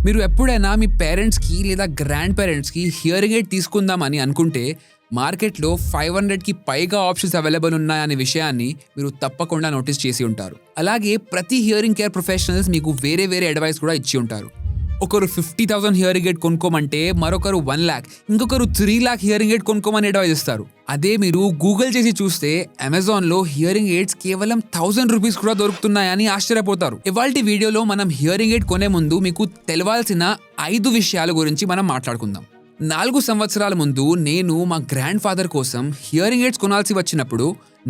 మీరు ఎప్పుడైనా మీ పేరెంట్స్కి లేదా గ్రాండ్ పేరెంట్స్కి హియరింగ్ ఎయిడ్ తీసుకుందామని అనుకుంటే మార్కెట్లో 500కి పైగా ఆప్షన్స్ అవైలబుల్ ఉన్నాయనే విషయాన్ని మీరు తప్పకుండా నోటీస్ చేసి ఉంటారు. అలాగే ప్రతి హియరింగ్ కేర్ ప్రొఫెషనల్స్ మీకు వేరే వేరే అడ్వైస్ కూడా ఇచ్చి ఉంటారు. ఒకరు 50,000 హియరింగ్ ఎయిడ్ కొనుక్కోమంటే మరొకరు 1 lakh, ఇంకొకరు 3 lakh హియరింగ్ ఎయిడ్ కొనుక్కోమని అడ్వైస్ ఇస్తారు. అదే మీరు గూగుల్ చేసి చూస్తే అమెజాన్లో హియరింగ్ ఎయిడ్స్ కేవలం 1000 రూపీస్ కూడా దొరుకుతున్నాయని ఆశ్చర్యపోతారు. ఇవాల్టి వీడియోలో మనం హియరింగ్ ఎయిడ్ కొనే ముందు మీకు తెలవాల్సిన 5 విషయాల గురించి మనం మాట్లాడుకుందాం. 4 సంవత్సరాల ముందు నేను మా గ్రాండ్ ఫాదర్ కోసం హియరింగ్ ఎయిడ్స్ కొనాల్సి వచ్చినప్పుడు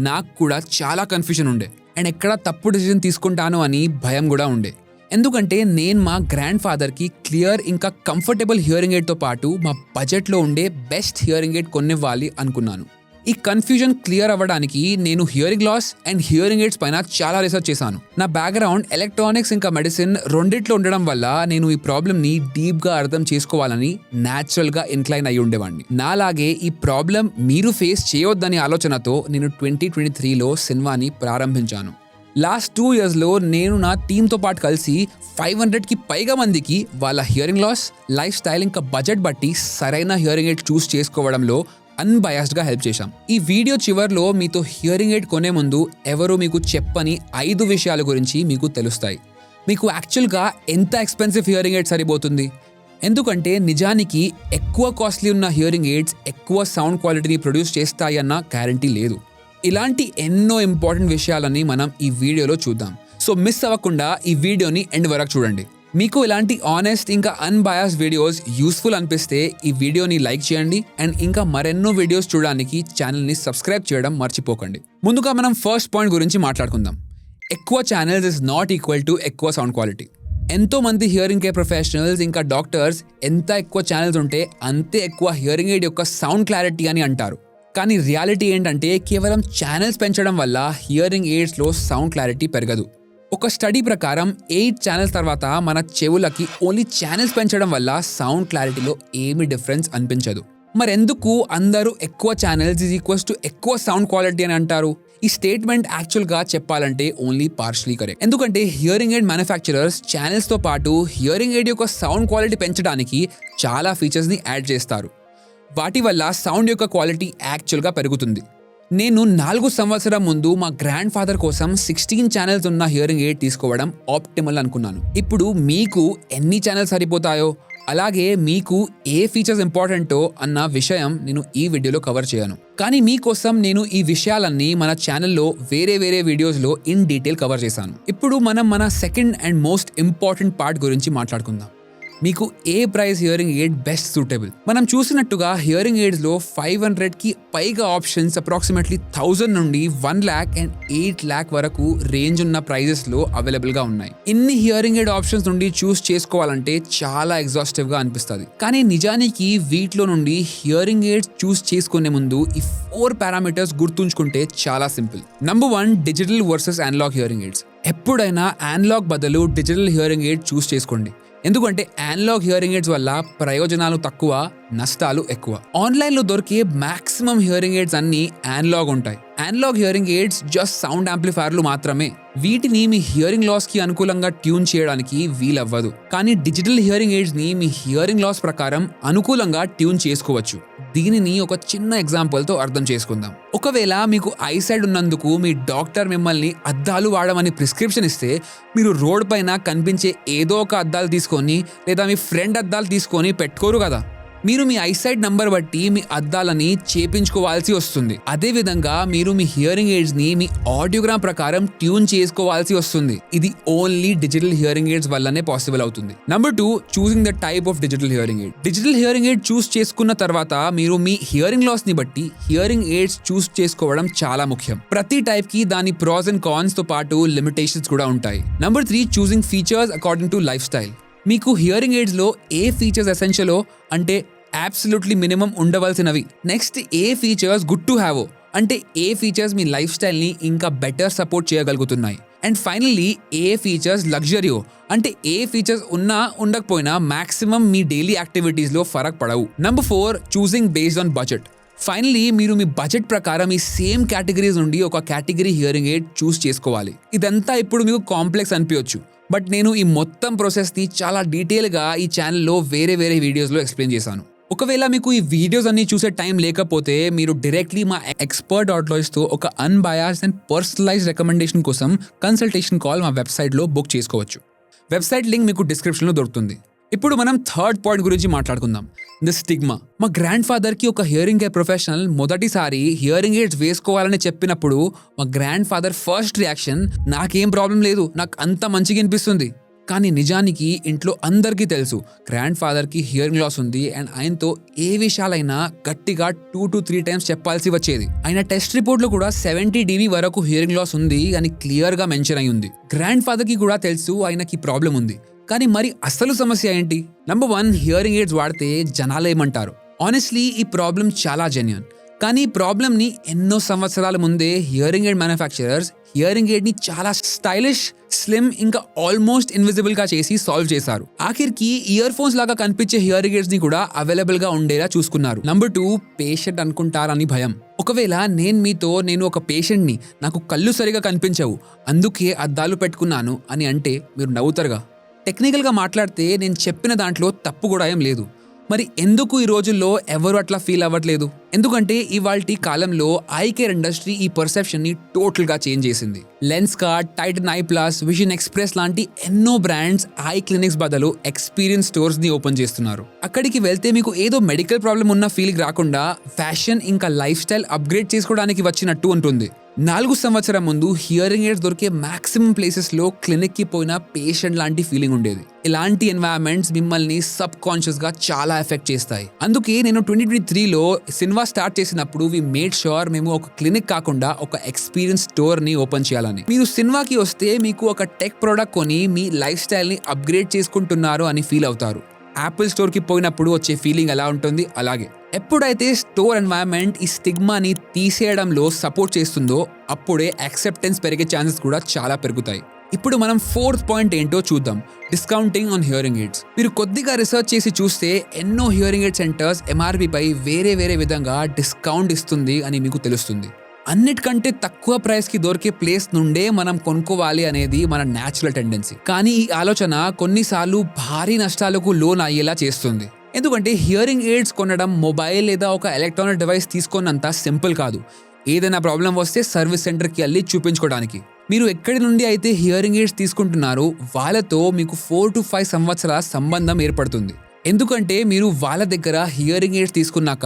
నాకు కూడా చాలా కన్ఫ్యూజన్ ఉండే అండ్ ఎక్కడ తప్పు డిసిజన్ తీసుకుంటాను అని భయం కూడా ఉండే. ఎందుకంటే నేను మా గ్రాండ్ ఫాదర్కి క్లియర్ ఇంకా కంఫర్టబుల్ హియరింగ్ ఎయిడ్తో పాటు మా బడ్జెట్లో ఉండే బెస్ట్ హియరింగ్ ఎయిడ్ కొనివ్వాలి అనుకున్నాను. ఈ కన్ఫ్యూజన్ క్లియర్ అవ్వడానికి నేను hearing loss and hearing aids పైన చాలా రీసెర్చ్ చేశాను. నా బ్యాక్గ్రౌండ్ ఎలక్ట్రానిక్స్ ఇంకా మెడిసిన్ రెండిట్లో ఉండడం వల్ల నేను ఈ ప్రాబ్లమ్ని డీప్గా అర్థం చేసుకోవాలని న్యాచురల్గా ఇన్క్లైన్ అయ్యి ఉండేవాడిని. నాలాగే ఈ ప్రాబ్లం మీరు ఫేస్ చేయొద్దనే ఆలోచనతో నేను 2023లో సినిమాని ప్రారంభించాను. లాస్ట్ 2 yearsలో నేను నా టీంతో పాటు కలిసి 500కి పైగా మందికి వాళ్ళ హియరింగ్ లాస్, లైఫ్ స్టైల్ ఇంకా బడ్జెట్ బట్టి సరైన హియరింగ్ ఎయిడ్ చూస్ చేసుకోవడంలో అన్బయాస్డ్గా హెల్ప్ చేశాం. ఈ వీడియో చివర్లో మీతో హియరింగ్ ఎయిడ్ కొనే ముందు ఎవరు మీకు చెప్పని 5 విషయాల గురించి మీకు తెలుస్తాయి. మీకు యాక్చువల్గా ఎంత ఎక్స్పెన్సివ్ హియరింగ్ ఎయిడ్ సరిపోతుంది, ఎందుకంటే నిజానికి ఎక్కువ కాస్ట్లీ ఉన్న హియరింగ్ ఎయిడ్స్ ఎక్కువ సౌండ్ క్వాలిటీని ప్రొడ్యూస్ చేస్తాయి అన్న గ్యారంటీ లేదు. ఇలాంటి ఎన్నో ఇంపార్టెంట్ విషయాలని మనం ఈ వీడియోలో చూద్దాం. సో మిస్ అవ్వకుండా ఈ వీడియోని ఎండ్ వరకు చూడండి. మీకు ఇలాంటి ఆనెస్ట్ ఇంకా అన్బయాస్ వీడియోస్ యూస్ఫుల్ అనిపిస్తే ఈ వీడియోని లైక్ చేయండి అండ్ ఇంకా మరెన్నో వీడియోస్ చూడడానికి ఛానల్ని సబ్స్క్రైబ్ చేయడం మర్చిపోకండి. ముందుగా మనం ఫస్ట్ పాయింట్ గురించి మాట్లాడుకుందాం. ఎక్కువ channels is not equal to ఎక్కువ సౌండ్ క్వాలిటీ. ఎంతో మంది హియరింగ్ కేర్ ప్రొఫెషనల్స్ ఇంకా డాక్టర్స్ ఎంత ఎక్కువ ఛానల్స్ ఉంటే అంతే ఎక్కువ హియరింగ్ ఎయిడ్ యొక్క సౌండ్ క్లారిటీ అని అంటారు. కానీ రియాలిటీ ఏంటంటే కేవలం ఛానల్స్ పెంచడం వల్ల హియరింగ్ ఎయిడ్స్లో సౌండ్ క్లారిటీ పెరగదు. ఒక స్టడీ ప్రకారం 8 ఛానల్స్ తర్వాత మన చెవులకి ఓన్లీ ఛానల్స్ పెంచడం వల్ల సౌండ్ క్లారిటీలో ఏమీ డిఫరెన్స్ అనిపించదు. మరెందుకు అందరూ ఎక్కువ ఛానల్స్ ఈజ్ ఈక్వల్స్ టు ఎక్కువ సౌండ్ క్వాలిటీ అని అంటారు? ఈ స్టేట్మెంట్ యాక్చువల్గా చెప్పాలంటే ఓన్లీ పార్షియలీ కరెక్ట్. ఎందుకంటే హియరింగ్ ఎయిడ్ మ్యానుఫ్యాక్చరర్స్ ఛానల్స్తో పాటు హియరింగ్ ఎయిడ్ యొక్క సౌండ్ క్వాలిటీ పెంచడానికి చాలా ఫీచర్స్ని యాడ్ చేస్తారు. వాటి వల్ల సౌండ్ యొక్క క్వాలిటీ యాక్చువల్గా పెరుగుతుంది. నేను 4 సంవత్సరాల ముందు మా గ్రాండ్ ఫాదర్ కోసం 16 ఛానల్స్ ఉన్న హియరింగ్ ఎయిడ్ తీసుకోవడం ఆప్టిమల్ అనుకున్నాను. ఇప్పుడు మీకు ఎన్ని ఛానల్స్ సరిపోతాయో అలాగే మీకు ఏ ఫీచర్స్ ఇంపార్టెంటో అన్న విషయం నేను ఈ వీడియోలో కవర్ చేయను. కానీ మీకోసం నేను ఈ విషయాలన్నీ మన ఛానల్లో వేరే వేరే వీడియోస్లో ఇన్ డీటెయిల్ కవర్ చేశాను. ఇప్పుడు మనం మన second and most important part గురించి మాట్లాడుకుందాం. మీకు ఏ price hearing aid best suitable? మనం చూసినట్టుగా హియరింగ్ ఎయిడ్స్లో 500కి పైగా ఆప్షన్స్ అప్రాక్సిమేట్లీ 1000 నుండి 1 lakh అండ్ 8 lakh వరకు రేంజ్ ఉన్న ప్రైజెస్లో అవైలబుల్గా ఉన్నాయి. ఇన్ని హియరింగ్ ఎయిడ్ ఆప్షన్స్ నుండి చూస్ చేసుకోవాలంటే చాలా ఎగ్జాస్టివ్గా అనిపిస్తుంది. కానీ నిజానికి వీటిలో నుండి హియరింగ్ ఎయిడ్స్ చూస్ చేసుకునే ముందు ఈ 4 పారామీటర్స్ గుర్తుంచుకుంటే చాలా simple. Number 1, digital versus analogue hearing aids. ఎప్పుడైనా అనలాగ్ బదులు డిజిటల్ హియరింగ్ ఎయిడ్ చూస్ చేసుకోండి. ఎందుకంటే అనలాగ్ హియరింగ్ ఎయిడ్స్ వల్ల ప్రయోజనాలు తక్కువ, నష్టాలు ఎక్కువ. ఆన్లైన్లో దొరికే మాక్సిమం హియరింగ్ ఎయిడ్స్ అన్నీ అనలాగ్ ఉంటాయి. Analog hearing aids just sound యాంప్లిఫైర్లు మాత్రమే. వీటిని మీ హియరింగ్ లాస్కి అనుకూలంగా ట్యూన్ చేయడానికి వీలవ్వదు. కానీ డిజిటల్ హియరింగ్ ఎయిడ్స్ని మీ హియరింగ్ లాస్ ప్రకారం అనుకూలంగా ట్యూన్ చేసుకోవచ్చు. దీనిని ఒక చిన్న ఎగ్జాంపుల్తో అర్థం చేసుకుందాం. ఒకవేళ మీకు ఐసైడ్ ఉన్నందుకు మీ డాక్టర్ మిమ్మల్ని అద్దాలు వాడమని ప్రిస్క్రిప్షన్ ఇస్తే మీరు రోడ్ పైన కనిపించే ఏదో ఒక అద్దాలు తీసుకొని లేదా మీ ఫ్రెండ్ అద్దాలు తీసుకొని పెట్టుకోరు కదా. మీరు మీ ఐసైట్ నంబర్ బట్టి మీ అద్దాలని చేపించుకోవాల్సి వస్తుంది. అదేవిధంగా మీరు మీ హియరింగ్ ఎయిడ్స్ని మీ ఆడియోగ్రామ్ ప్రకారం ట్యూన్ చేసుకోవాల్సి వస్తుంది. ఇది ఓన్లీ డిజిటల్ హియరింగ్ ఎయిడ్స్ వల్లనే పాసిబుల్ అవుతుంది. Number 2, choosing the type of digital hearing aid. Digital hearing aid choose చేసుకున్న తర్వాత మీరు మీ హియరింగ్ లాస్ ని బట్టి హియరింగ్ ఎయిడ్స్ చూస్ చేసుకోవడం చాలా ముఖ్యం. ప్రతి టైప్ కి దాని ప్రాస్ అండ్ కాన్స్ తో పాటు లిమిటేషన్స్ కూడా ఉంటాయి. Number 3, choosing features according to life style. మీకు హియరింగ్ ఎయిడ్స్లో ఏ ఫీచర్స్ ఎసెన్షియలో అంటే అబ్సల్యూట్లీ మినిమం ఉండవలసినవి, నెక్స్ట్ ఏ ఫీచర్స్ గుడ్ టు హ్యావ్ అంటే ఏ ఫీచర్స్ మీ లైఫ్ స్టైల్ని ఇంకా బెటర్ సపోర్ట్ చేయగలుగుతున్నాయి, అండ్ ఫైనల్లీ ఏ ఫీచర్స్ లగ్జరియో అంటే ఏ ఫీచర్స్ ఉన్నా ఉండకపోయినా మాక్సిమం మీ డైలీ యాక్టివిటీస్లో ఫరక్ పడవు. Number 4, choosing based on budget. Finally మీరు మీ బడ్జెట్ ప్రకారం ఈ సేమ్ కేటగిరీస్ నుండి ఒక కేటగిరీ హియరింగ్ ఎయిడ్ చూస్ చేసుకోవాలి. ఇదంతా ఇప్పుడు మీకు కాంప్లెక్స్ అనిపించవచ్చు, బట్ నేను ఈ మొత్తం ప్రాసెస్ని చాలా డీటెయిల్గా ఈ ఛానల్లో వేరే వీడియోస్లో ఎక్స్ప్లెయిన్ చేశాను. ఒకవేళ మీకు ఈ వీడియోస్ అన్ని చూసే టైం లేకపోతే మీరు డైరెక్ట్లీ మా ఎక్స్పర్ట్ ఆడియోస్తో ఒక అన్బయాస్డ్ అండ్ పర్సనలైజ్డ్ రికమెండేషన్ కోసం కన్సల్టేషన్ కాల్ మా వెబ్సైట్లో బుక్ చేసుకోవచ్చు. వెబ్సైట్ లింక్ మీకు డిస్క్రిప్షన్లో దొరుకుతుంది. ఇప్పుడు మనం థర్డ్ పాయింట్ గురించి మాట్లాడుకుందాం, ది స్టిగ్మా. మా గ్రాండ్ ఫాదర్కి ఒక హియరింగ్ ఎయిడ్ ప్రొఫెషనల్ మొదటిసారి హియరింగ్ ఎయిడ్స్ వేసుకోవాలని చెప్పినప్పుడు మా గ్రాండ్ ఫాదర్ ఫస్ట్ రియాక్షన్, నాకేం ప్రాబ్లం లేదు, నాకు అంత మంచిగా అనిపిస్తుంది. కానీ నిజానికి ఇంట్లో అందరికీ తెలుసు గ్రాండ్ ఫాదర్కి హియరింగ్ లాస్ ఉంది అండ్ ఆయనతో ఏ విషయాలైనా గట్టిగా 2 to 3 times చెప్పాల్సి వచ్చేది. ఆయన టెస్ట్ రిపోర్ట్లో కూడా 70 dB వరకు హియరింగ్ లాస్ ఉంది అని క్లియర్గా మెన్షన్ అయి ఉంది. గ్రాండ్ ఫాదర్కి కూడా తెలుసు ఆయనకి ప్రాబ్లం ఉంది. కానీ మరి అసలు సమస్య ఏంటి? నంబర్ 1, హియరింగ్ ఎయిడ్స్ వాడితే జనాలు ఏమంటారు? ఆనెస్ట్లీ ఈ ప్రాబ్లం చాలా జెన్యూన్. కానీ ఈ ప్రాబ్లమ్ని ఎన్నో సంవత్సరాల ముందే హియరింగ్ ఎయిడ్ మ్యానుఫ్యాక్చరర్స్ హియరింగ్ ఎయిడ్ని చాలా స్టైలిష్, స్లిమ్ ఇంకా ఆల్మోస్ట్ ఇన్విజిబుల్గా చేసి సాల్వ్ చేశారు. ఆఖరికి ఇయర్ ఫోన్స్ లాగా కనిపించే హియరింగ్ ఎయిడ్స్ని కూడా అవైలబుల్గా ఉండేలా చూసుకున్నారు. నంబర్ 2, పేషెంట్ అనుకుంటారని భయం. ఒకవేళ నేను ఒక పేషెంట్ని, నాకు కళ్ళు సరిగా కనిపించవు అందుకే అద్దాలు పెట్టుకున్నాను అని అంటే మీరు నవ్వుతారుగా. టెక్నికల్గా మాట్లాడితే నేను చెప్పిన దాంట్లో తప్పు కూడా ఏం లేదు. మరి ఎందుకు ఈ రోజుల్లో ఎవరు అట్లా ఫీల్ అవ్వట్లేదు? ఎందుకంటే ఇవాల్టి కాలంలో ఐ కేర్ ఇండస్ట్రీ ఈ పర్సెప్షన్ని టోటల్గా చేంజ్ చేసింది. Lenskart, Titan I plus, vision express లాంటి ఎన్నో బ్రాండ్స్ ఐ క్లినిక్స్ బదులు ఎక్స్పీరియన్స్ స్టోర్స్ని ఓపెన్ చేస్తున్నారు. అక్కడికి వెళ్తే మీకు ఏదో మెడికల్ ప్రాబ్లం ఉన్న ఫీలింగ్ రాకుండా ఫ్యాషన్ ఇంకా లైఫ్ స్టైల్ అప్గ్రేడ్ చేసుకోవడానికి వచ్చినట్టు ఉంటుంది. 4 సంవత్సరం ముందు హియరింగ్ ఎయిడ్స్ దొరికే మాక్సిమం ప్లేసెస్లో క్లినిక్కి పోయిన పేషెంట్ లాంటి ఫీలింగ్ ఉండేది. ఇలాంటి ఎన్వైరన్మెంట్స్ మిమ్మల్ని సబ్ కాన్షియస్గా చాలా ఎఫెక్ట్ చేస్తాయి. అందుకే నేను 2023లో సినిమా స్టార్ట్ చేసినప్పుడు వి మేడ్ ష్యూర్ మేము ఒక క్లినిక్ కాకుండా ఒక ఎక్స్పీరియన్స్ స్టోర్ని ఓపెన్ చేయాలని. మీరు సినిమాకి వస్తే మీకు ఒక టెక్ ప్రోడక్ట్ కొని మీ లైఫ్ స్టైల్ని అప్గ్రేడ్ చేసుకుంటున్నారు అని ఫీల్ అవుతారు. యాపిల్ స్టోర్కి పోయినప్పుడు వచ్చే ఫీలింగ్ ఎలా ఉంటుంది అలాగే. ఎప్పుడైతే స్టోర్ ఎన్వైరన్మెంట్ ఈ స్టిగ్మాని తీసేయడంలో సపోర్ట్ చేస్తుందో అప్పుడే యాక్సెప్టెన్స్ పెరిగే ఛాన్సెస్ కూడా చాలా పెరుగుతాయి. ఇప్పుడు మనం 4th పాయింట్ ఏంటో చూద్దాం, డిస్కౌంటింగ్ ఆన్ హియరింగ్ ఎయిడ్స్. మీరు కొద్దిగా రీసెర్చ్ చేసి చూస్తే ఎన్నో హియరింగ్ ఎయిడ్ సెంటర్స్ ఎంఆర్పీపై వేరే విధంగా డిస్కౌంట్ ఇస్తుంది అని మీకు తెలుస్తుంది. అన్నిటికంటే తక్కువ ప్రైస్కి దొరికే ప్లేస్ నుండే మనం కొనుక్కోవాలి అనేది మన న్యాచురల్ టెండెన్సీ. కానీ ఈ ఆలోచన కొన్నిసార్లు భారీ నష్టాలకు లోన్ అయ్యేలా చేస్తుంది. ఎందుకంటే హియరింగ్ ఎయిడ్స్ కొనడం మొబైల్ లేదా ఒక ఎలక్ట్రానిక్ డివైస్ తీసుకున్నంత సింపుల్ కాదు. ఏదైనా ప్రాబ్లం వస్తే సర్వీస్ సెంటర్కి వెళ్ళి చూపించుకోవడానికి. మీరు ఎక్కడి నుండి అయితే హియరింగ్ ఎయిడ్స్ తీసుకుంటున్నారో వాళ్ళతో మీకు 4 to 5 సంవత్సరాల సంబంధం ఏర్పడుతుంది. ఎందుకంటే మీరు వాళ్ళ దగ్గర హియరింగ్ ఎయిడ్స్ తీసుకున్నాక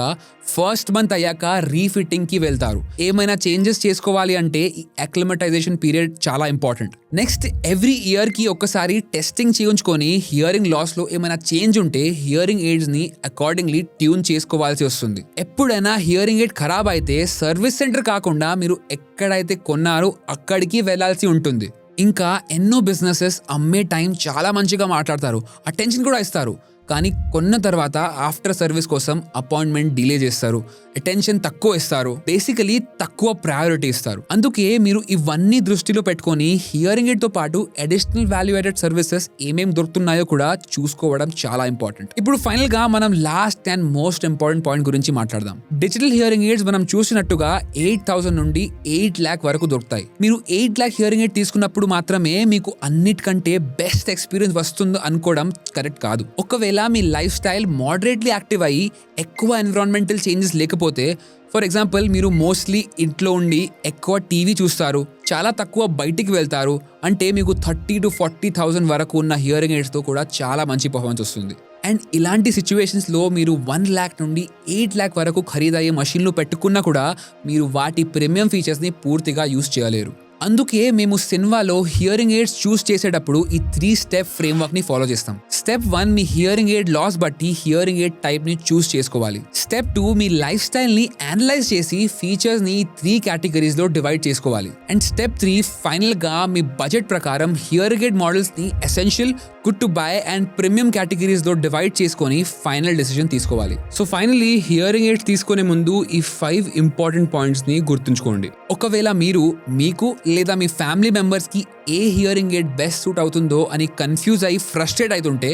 ఫస్ట్ మంత్ అయ్యాక రీఫిట్టింగ్కి వెళ్తారు. ఏమైనా చేంజెస్ చేసుకోవాలి అంటే ఈ అక్లిమటైజేషన్ పీరియడ్ చాలా ఇంపార్టెంట్. నెక్స్ట్, ఎవ్రీ ఇయర్కి ఒక్కసారి టెస్టింగ్ చేయించుకొని హియరింగ్ లాస్లో ఏమైనా చేంజ్ ఉంటే హియరింగ్ ఎయిడ్స్ని అకార్డింగ్లీ ట్యూన్ చేసుకోవాల్సి వస్తుంది. ఎప్పుడైనా హియరింగ్ ఎయిడ్ ఖరాబ్ అయితే సర్వీస్ సెంటర్ కాకుండా మీరు ఎక్కడైతే కొన్నారో అక్కడికి వెళ్లాల్సి ఉంటుంది. ఇంకా ఎన్నో బిజినెసెస్ అమ్మే టైం చాలా మంచిగా మాట్లాడతారు, అటెన్షన్ కూడా ఇస్తారు. కానీ కొన్న తర్వాత ఆఫ్టర్ సర్వీస్ కోసం అపాయింట్మెంట్ డిలే చేస్తారు, అటెన్షన్ తక్కువ ఇస్తారు, బేసికలీ తక్కువ ప్రయారిటీ ఇస్తారు. అందుకే మీరు ఇవన్నీ దృష్టిలో పెట్టుకొని హియరింగ్ ఎయిడ్తో పాటు అడిషనల్ వాల్యూ యాడెడ్ సర్వీసెస్ ఏమేమి దొరుకుతున్నాయో కూడా చూసుకోవడం చాలా ఇంపార్టెంట్. ఇప్పుడు ఫైనల్ గా మనం last and most important point గురించి మాట్లాడదాం. డిజిటల్ హియరింగ్ ఎయిడ్స్ మనం చూసినట్టుగా 8,000 నుండి 8 lakh వరకు దొరుకుతాయి. మీరు 8 lakh హియరింగ్ ఎయిడ్ తీసుకున్నప్పుడు మాత్రమే మీకు అన్నిటికంటే బెస్ట్ ఎక్స్పీరియన్స్ వస్తుందో అనుకోవడం కరెక్ట్ కాదు. ఒకవేళ మీ లైఫ్ స్టైల్ మోడరేట్లీ యాక్టివ్ అయ్యి ఎక్కువ ఎన్విరాన్మెంటల్ చేంజెస్ లేకపోతే, ఫర్ ఎగ్జాంపుల్ మీరు మోస్ట్లీ ఇంట్లో ఉండి ఎక్కువ టీవీ చూస్తారు, చాలా తక్కువ బయటికి వెళ్తారు అంటే మీకు 30,000 to 40,000 వరకు ఉన్న హియరింగ్ ఎయిడ్స్తో కూడా చాలా మంచి పర్ఫార్మెన్స్ వస్తుంది. అండ్ ఇలాంటి సిచ్యువేషన్స్లో మీరు 1 lakh నుండి 8 lakh వరకు ఖరీదయ్యే మషిన్లు పెట్టుకున్నా కూడా మీరు వాటి ప్రీమియం ఫీచర్స్ని పూర్తిగా యూస్ చేయలేరు. అందుకే మేము సినిమాలో హియరింగ్ ఎయిడ్స్ చూస్ చేసేటప్పుడు ఈ 3 step ఫ్రేమ్వర్క్ ని ఫాలో చేస్తాం. స్టెప్ 1, మీ హియరింగ్ ఎయిడ్ లాస్ బట్టి హియరింగ్ ఎయిడ్ టైప్ ని చూస్ చేసుకోవాలి. స్టెప్ 2, మీ లైఫ్ స్టైల్ ని అనలైజ్ చేసి ఫీచర్స్ ని 3 కేటగిరీస్ లో డివైడ్ చేసుకోవాలి. అండ్ స్టెప్ 3, ఫైనల్ గా మీ బడ్జెట్ ప్రకారం హియరింగ్ ఎయిడ్ మోడల్స్ ని essential, good to buy and premium categories లో డివైడ్ చేసుకొని ఫైనల్ డెసిషన్ తీసుకోవాలి. సో ఫైనల్లీ హియరింగ్ ఎయిడ్స్ తీసుకునే ముందు ఈ 5 ఇంపార్టెంట్ పాయింట్స్ ని గుర్తుంచుకోండి. ఒకవేళ మీకు లేదా మీ ఫ్యామిలీ మెంబర్స్ కి ఏ హియరింగ్ ఎయిడ్ బెస్ట్ సూట్ అవుతుందో అని కన్ఫ్యూజ్ అయ్యి ఫ్రస్ట్రేట్ అవుతుంటే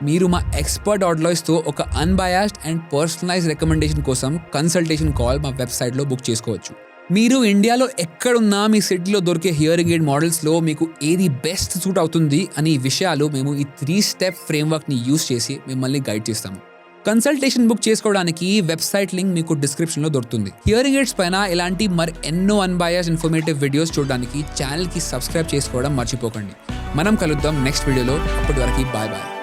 మీరు మా ఎక్స్పర్ట్ ఆడియోస్తో ఒక అన్బయాస్డ్ అండ్ పర్సనలైజ్డ్ రికమెండేషన్ కోసం కన్సల్టేషన్ కాల్ మా వెబ్సైట్లో బుక్ చేసుకోవచ్చు. మీరు ఇండియాలో ఎక్కడున్నా మీ సిటీలో దొరికే హియరింగ్ ఎయిడ్ మోడల్స్లో మీకు ఏది బెస్ట్ సూట్ అవుతుంది అని ఈ విషయాలు మేము ఈ 3 స్టెప్ ఫ్రేమ్వర్క్ని యూస్ చేసి మిమ్మల్ని గైడ్ చేస్తాము. కన్సల్టేషన్ బుక్ చేసుకోవడానికి వెబ్సైట్ లింక్ మీకు డిస్క్రిప్షన్లో దొరుకుతుంది. హియరింగ్ ఎయిడ్స్ పైన ఇలాంటి మరి ఎన్నో అన్బయాస్డ్ ఇన్ఫర్మేటివ్ వీడియోస్ చూడడానికి ఛానల్కి సబ్స్క్రైబ్ చేసుకోవడం మర్చిపోకండి. మనం కలుద్దాం నెక్స్ట్ వీడియోలో. అప్పటి వరకు బాయ్ బాయ్.